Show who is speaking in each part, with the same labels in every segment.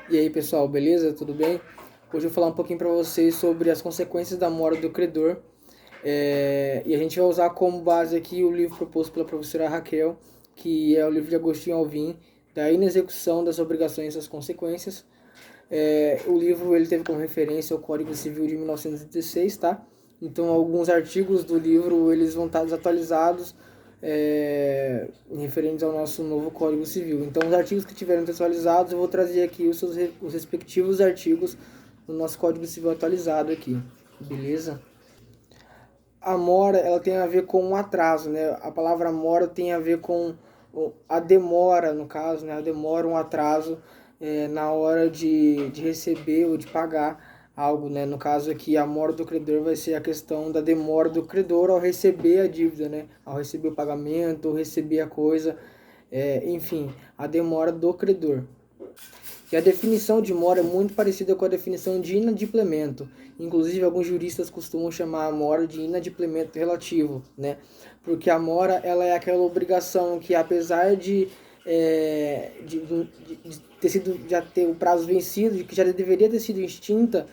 Speaker 1: E aí pessoal, beleza? Tudo bem? Hoje eu vou falar um pouquinho para vocês sobre as consequências da mora do credor. E a gente vai usar como base aqui o livro proposto pela professora Raquel, que é o livro de Agostinho Alvim, da inexecução das obrigações e suas consequências. O livro ele teve como referência o Código Civil de 1916, tá? Então alguns artigos do livro eles vão estar desatualizados, referentes ao nosso novo Código Civil. Então os artigos que tiverem desatualizados eu vou trazer aqui os respectivos artigos do nosso Código Civil atualizado aqui, beleza? A mora ela tem a ver com um atraso, né? A palavra mora tem a ver com a demora, no caso, né? A demora, um atraso na hora de receber ou de pagar algo, né? No caso aqui, a mora do credor vai ser a questão da demora do credor ao receber a dívida, né? Ao receber o pagamento, ou receber a coisa, enfim, a demora do credor. E a definição de mora é muito parecida com a definição de inadimplemento. Inclusive, alguns juristas costumam chamar a mora de inadimplemento relativo, né? Porque a mora ela é aquela obrigação que, apesar de ter sido, já ter o prazo vencido, de que já deveria ter sido extinta,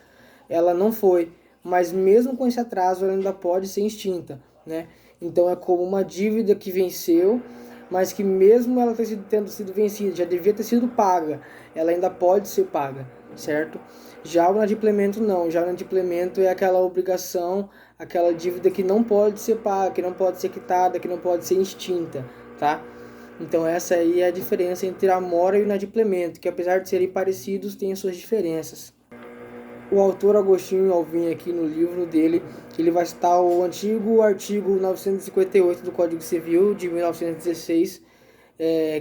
Speaker 1: ela não foi. Mas mesmo com esse atraso, ela ainda pode ser extinta, né? Então é como uma dívida que venceu, mas que mesmo ela tendo sido vencida, já devia ter sido paga, ela ainda pode ser paga, certo? Já o inadimplemento não, já o inadimplemento é aquela obrigação, aquela dívida que não pode ser paga, que não pode ser quitada, que não pode ser extinta, tá? Então essa aí é a diferença entre a mora e o inadimplemento, que apesar de serem parecidos, têm suas diferenças. O autor Agostinho Alvim aqui no livro dele, ele vai citar o antigo artigo 958 do Código Civil de 1916,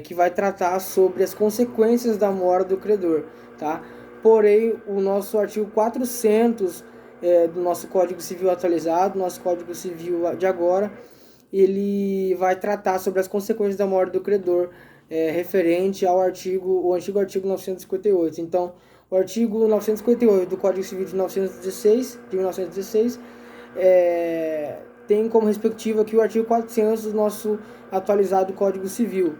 Speaker 1: que vai tratar sobre as consequências da mora do credor, tá? Porém, o nosso artigo 400 do nosso Código Civil atualizado, nosso Código Civil de agora, ele vai tratar sobre as consequências da mora do credor, referente ao o antigo artigo 958. Então, o artigo 958 do Código Civil de 1916 tem como respectivo aqui o artigo 400 do nosso atualizado Código Civil,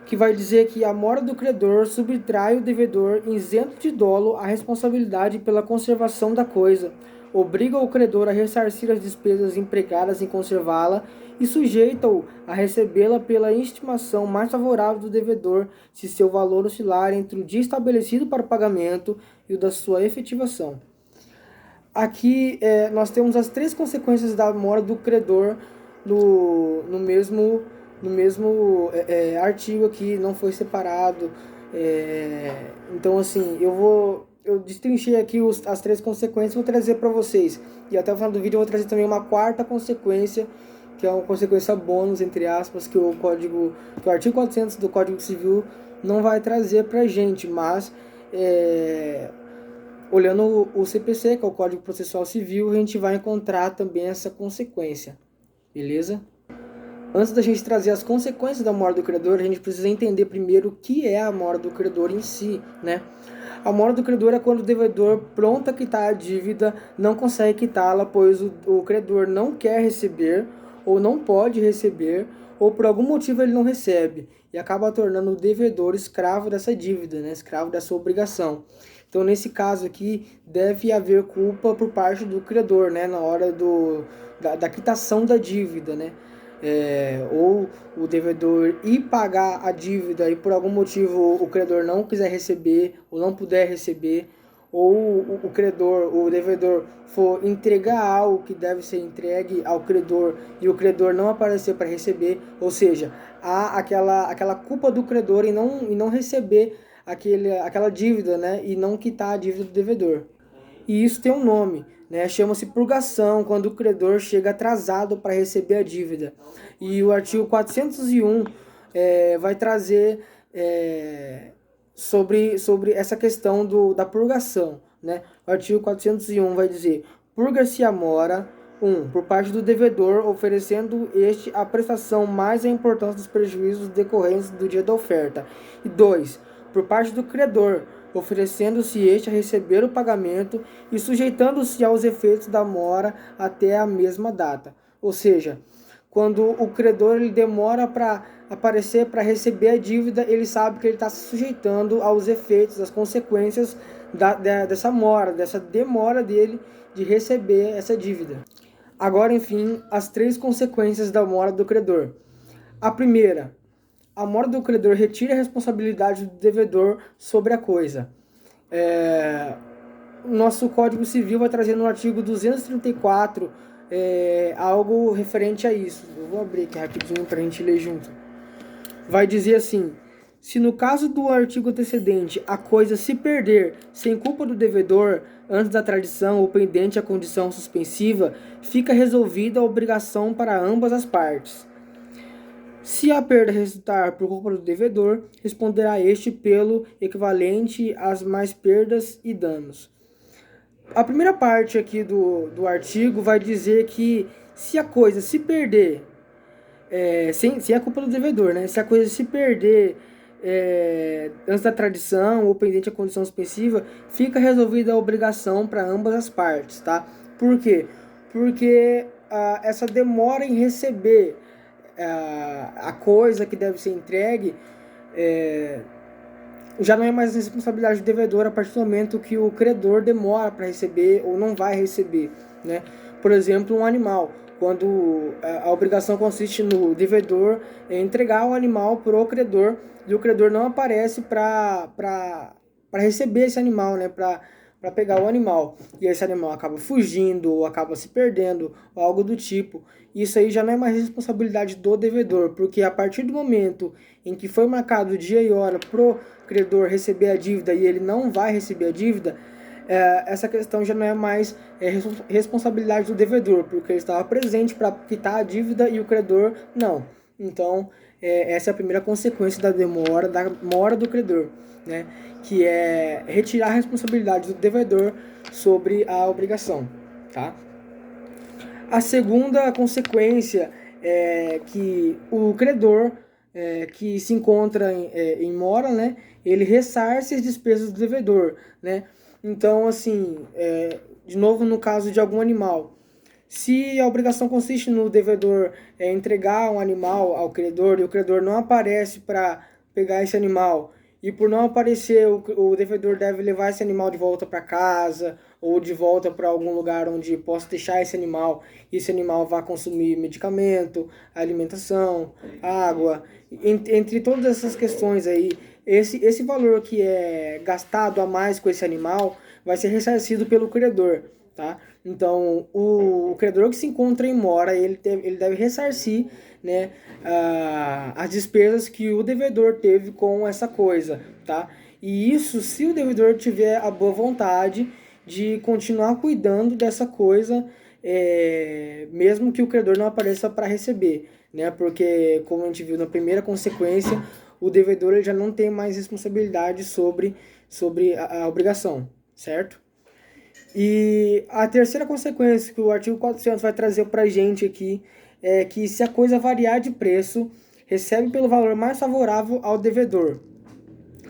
Speaker 1: que vai dizer que a mora do credor subtrai o devedor isento de dolo a responsabilidade pela conservação da coisa, obriga o credor a ressarcir as despesas empregadas em conservá-la e sujeita-o a recebê-la pela estimação mais favorável do devedor, se seu valor oscilar entre o dia estabelecido para o pagamento e o da sua efetivação. Aqui nós temos as três consequências da mora do credor no mesmo artigo aqui, não foi separado. Então, assim, eu destrinchei aqui as três consequências, vou trazer para vocês. E até o final do vídeo eu vou trazer também uma quarta consequência, que é uma consequência bônus, entre aspas, que que o artigo 400 do Código Civil não vai trazer para gente, mas olhando o CPC, que é o Código Processual Civil, a gente vai encontrar também essa consequência, beleza? Antes da gente trazer as consequências da mora do credor, a gente precisa entender primeiro o que é a mora do credor em si, né? A mora do credor é quando o devedor, pronto a quitar a dívida, não consegue quitá-la, pois o credor não quer receber, ou não pode receber, ou por algum motivo ele não recebe, e acaba tornando o devedor escravo dessa dívida, né? Escravo dessa obrigação. Então, nesse caso aqui, deve haver culpa por parte do credor, né? Na hora da quitação da dívida, né? Ou o devedor ir pagar a dívida e por algum motivo o credor não quiser receber ou não puder receber, ou o credor, o devedor for entregar algo que deve ser entregue ao credor e o credor não aparecer para receber, ou seja, há aquela culpa do credor em não receber aquela dívida, né, e não quitar a dívida do devedor. E isso tem um nome, né? Chama-se purgação, quando o credor chega atrasado para receber a dívida. E o artigo 401 vai trazer sobre essa questão da purgação, né? O artigo 401 vai dizer: purga-se a mora, por parte do devedor, oferecendo este a prestação mais a importância dos prejuízos decorrentes do dia da oferta. E 2, por parte do credor, oferecendo-se este a receber o pagamento e sujeitando-se aos efeitos da mora até a mesma data. Ou seja, quando o credor ele demora para aparecer para receber a dívida, ele sabe que ele está se sujeitando aos efeitos, às consequências dessa mora, dessa demora dele de receber essa dívida. Agora, enfim, as 3 consequências da mora do credor. A primeira, a mora do credor retira a responsabilidade do devedor sobre a coisa. O nosso Código Civil vai trazer no artigo 234 algo referente a isso. Eu vou abrir aqui rapidinho para a gente ler junto. Vai dizer assim: se no caso do artigo antecedente a coisa se perder sem culpa do devedor antes da tradição ou pendente a condição suspensiva, fica resolvida a obrigação para ambas as partes. Se a perda resultar por culpa do devedor, responderá este pelo equivalente às mais perdas e danos. A primeira parte aqui do artigo vai dizer que se a coisa se perder, sem a culpa do devedor, né? Se a coisa se perder antes da tradição ou pendente a condição suspensiva, fica resolvida a obrigação para ambas as partes, tá? Por quê? Porque essa demora em receber a coisa que deve ser entregue já não é mais responsabilidade do devedor a partir do momento que o credor demora para receber ou não vai receber, né? Por exemplo, um animal, quando a obrigação consiste no devedor entregar o animal para o credor e o credor não aparece para receber esse animal, né? Para pegar o animal, e esse animal acaba fugindo ou acaba se perdendo ou algo do tipo. Isso aí já não é mais responsabilidade do devedor, porque a partir do momento em que foi marcado o dia e hora pro credor receber a dívida e ele não vai receber a dívida, essa questão já não é mais responsabilidade do devedor, porque ele estava presente para quitar a dívida e o credor não. Então, essa é a primeira consequência da mora do credor, né? Que é retirar a responsabilidade do devedor sobre a obrigação, tá? A segunda consequência é que o credor que se encontra em mora, né, ele ressarce as despesas do devedor, né? Então, assim, de novo no caso de algum animal, se a obrigação consiste no devedor entregar um animal ao credor e o credor não aparece para pegar esse animal, e por não aparecer o devedor deve levar esse animal de volta para casa ou de volta para algum lugar onde possa deixar esse animal e esse animal vá consumir medicamento, alimentação, água, entre todas essas questões aí, esse valor que é gastado a mais com esse animal vai ser ressarcido pelo credor, tá? Então, o credor que se encontra em mora, ele deve ressarcir, né, as despesas que o devedor teve com essa coisa, tá? E isso se o devedor tiver a boa vontade de continuar cuidando dessa coisa, mesmo que o credor não apareça para receber, né? Porque, como a gente viu na primeira consequência, o devedor ele já não tem mais responsabilidade sobre a obrigação, certo? E a terceira consequência que o artigo 400 vai trazer para a gente aqui é que se a coisa variar de preço, recebe pelo valor mais favorável ao devedor.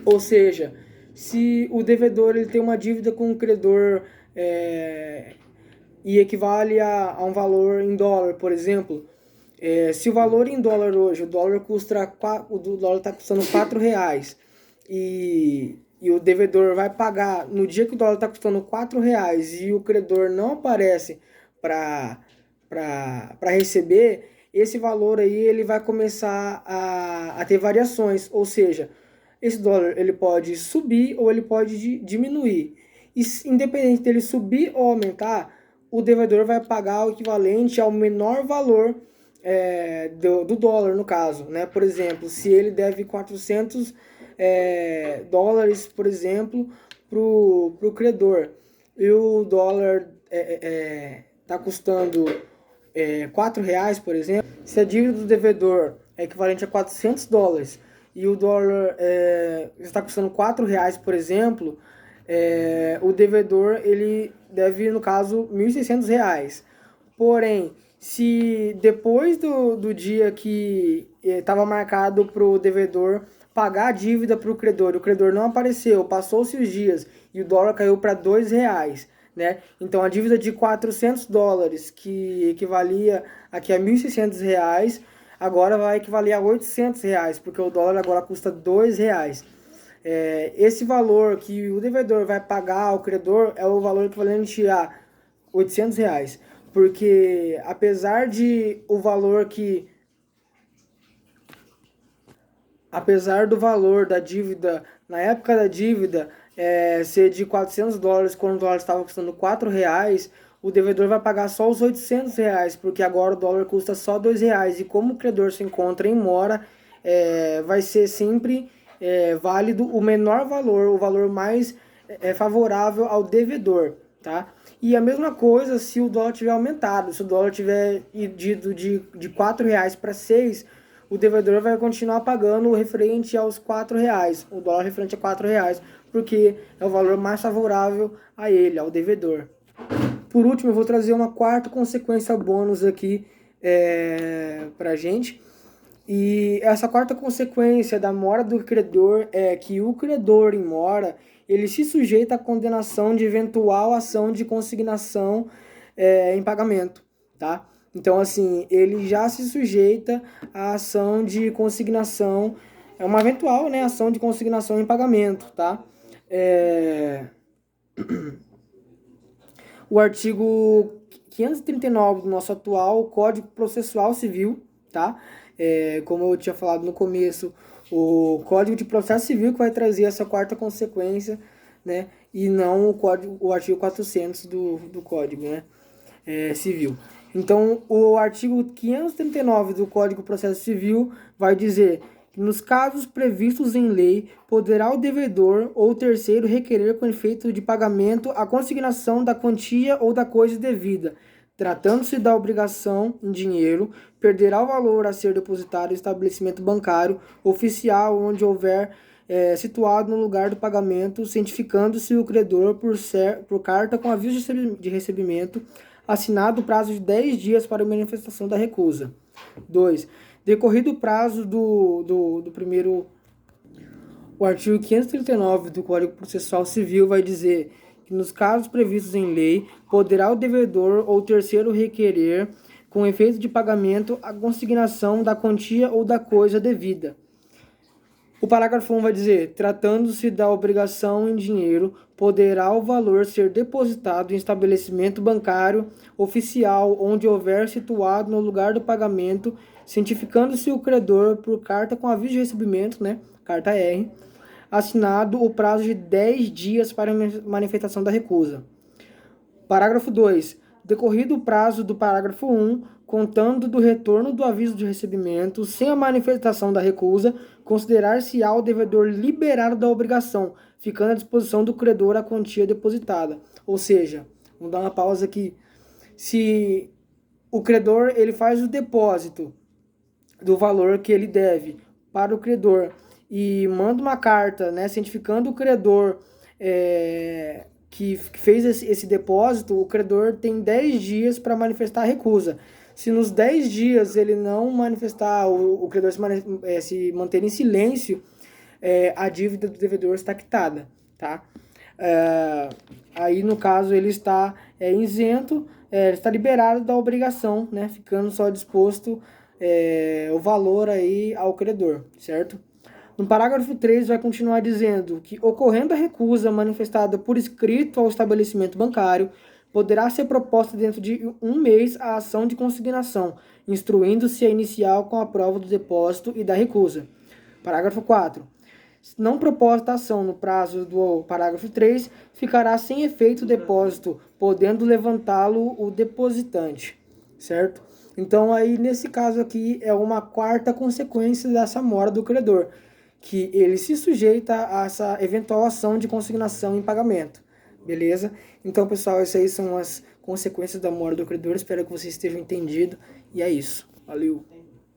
Speaker 1: Ou seja, se o devedor ele tem uma dívida com o credor e equivale a um valor em dólar, por exemplo, se o valor em dólar hoje, o dólar está custando R$4 e o devedor vai pagar no dia que o dólar está custando R$4 e o credor não aparece para receber, esse valor aí ele vai começar a ter variações, ou seja, esse dólar ele pode subir ou ele pode diminuir. E independente dele subir ou aumentar, o devedor vai pagar o equivalente ao menor valor do dólar, no caso, né? Por exemplo, se ele deve 400 dólares, por exemplo, para o credor, e o dólar está custando R$4, por exemplo, se a dívida do devedor é equivalente a 400 dólares e o dólar está custando R$4, por exemplo, o devedor ele deve, no caso, R$1.600. Porém, se depois do dia que estava marcado para o devedor pagar a dívida para o credor não apareceu, passou-se os dias e o dólar caiu para R$2, né? Então a dívida de $400, que equivalia aqui a R$ 1.600, agora vai equivaler a R$ 800, porque o dólar agora custa R$ 2. Esse valor que o devedor vai pagar ao credor é o valor equivalente a R$ 800, porque apesar de o valor que apesar do valor da dívida, na época da dívida, ser de $400, quando o dólar estava custando R$ 4, o devedor vai pagar só os R$ 800, porque agora o dólar custa só R$ 2. E como o credor se encontra em mora, vai ser sempre válido o menor valor, o valor mais favorável ao devedor, tá? E a mesma coisa se o dólar tiver aumentado, se o dólar tiver ido de R$ 4 para 6, o devedor vai continuar pagando o referente aos R$ 4, o dólar referente a R$ 4, porque é o valor mais favorável a ele, ao devedor. Por último, eu vou trazer uma quarta consequência bônus aqui pra gente. E essa quarta consequência da mora do credor é que o credor em mora, ele se sujeita à condenação de eventual ação de consignação em pagamento, tá? Então, assim, ele já se sujeita à ação de consignação, uma eventual, né, ação de consignação em pagamento, tá? O artigo 539 do nosso atual Código Processual Civil, tá? Como eu tinha falado no começo, o Código de Processo Civil que vai trazer essa quarta consequência, né? E não o artigo 400 do Código, né? Civil. Então, o artigo 539 do Código de Processo Civil vai dizer que nos casos previstos em lei, poderá o devedor ou terceiro requerer com efeito de pagamento a consignação da quantia ou da coisa devida. Tratando-se da obrigação em dinheiro, perderá o valor a ser depositado em estabelecimento bancário oficial onde houver situado no lugar do pagamento, cientificando-se o credor por carta com aviso de recebimento, assinado o prazo de 10 dias para a manifestação da recusa. 2. Decorrido o prazo do primeiro... O artigo 539 do Código Processual Civil vai dizer que nos casos previstos em lei, poderá o devedor ou terceiro requerer, com efeito de pagamento, a consignação da quantia ou da coisa devida. O parágrafo 1 vai dizer, tratando-se da obrigação em dinheiro, poderá o valor ser depositado em estabelecimento bancário oficial onde houver situado no lugar do pagamento, cientificando-se o credor por carta com aviso de recebimento, né, carta R, assinado o prazo de 10 dias para a manifestação da recusa. Parágrafo 2. Decorrido o prazo do parágrafo 1, contando do retorno do aviso de recebimento, sem a manifestação da recusa, considerar-se-á o devedor liberado da obrigação, ficando à disposição do credor a quantia depositada. Ou seja, vamos dar uma pausa aqui. Se o credor ele faz o depósito do valor que ele deve para o credor e manda uma carta, né, cientificando o credor que fez esse depósito, o credor tem 10 dias para manifestar a recusa. Se nos 10 dias ele não manifestar, o credor se manter em silêncio, a dívida do devedor está quitada, tá? Aí, no caso, ele está isento, está liberado da obrigação, né? Ficando só disposto o valor aí ao credor, certo? No parágrafo 3 vai continuar dizendo que, ocorrendo a recusa manifestada por escrito ao estabelecimento bancário, poderá ser proposta dentro de 1 mês a ação de consignação, instruindo-se a inicial com a prova do depósito e da recusa. Parágrafo 4. Não proposta a ação no prazo do parágrafo 3, ficará sem efeito o depósito, podendo levantá-lo o depositante, certo? Então, aí, nesse caso aqui, é uma quarta consequência dessa mora do credor, que ele se sujeita a essa eventual ação de consignação em pagamento, beleza? Então, pessoal, essas aí são as consequências da mora do credor, espero que vocês estejam entendido, e é isso, valeu!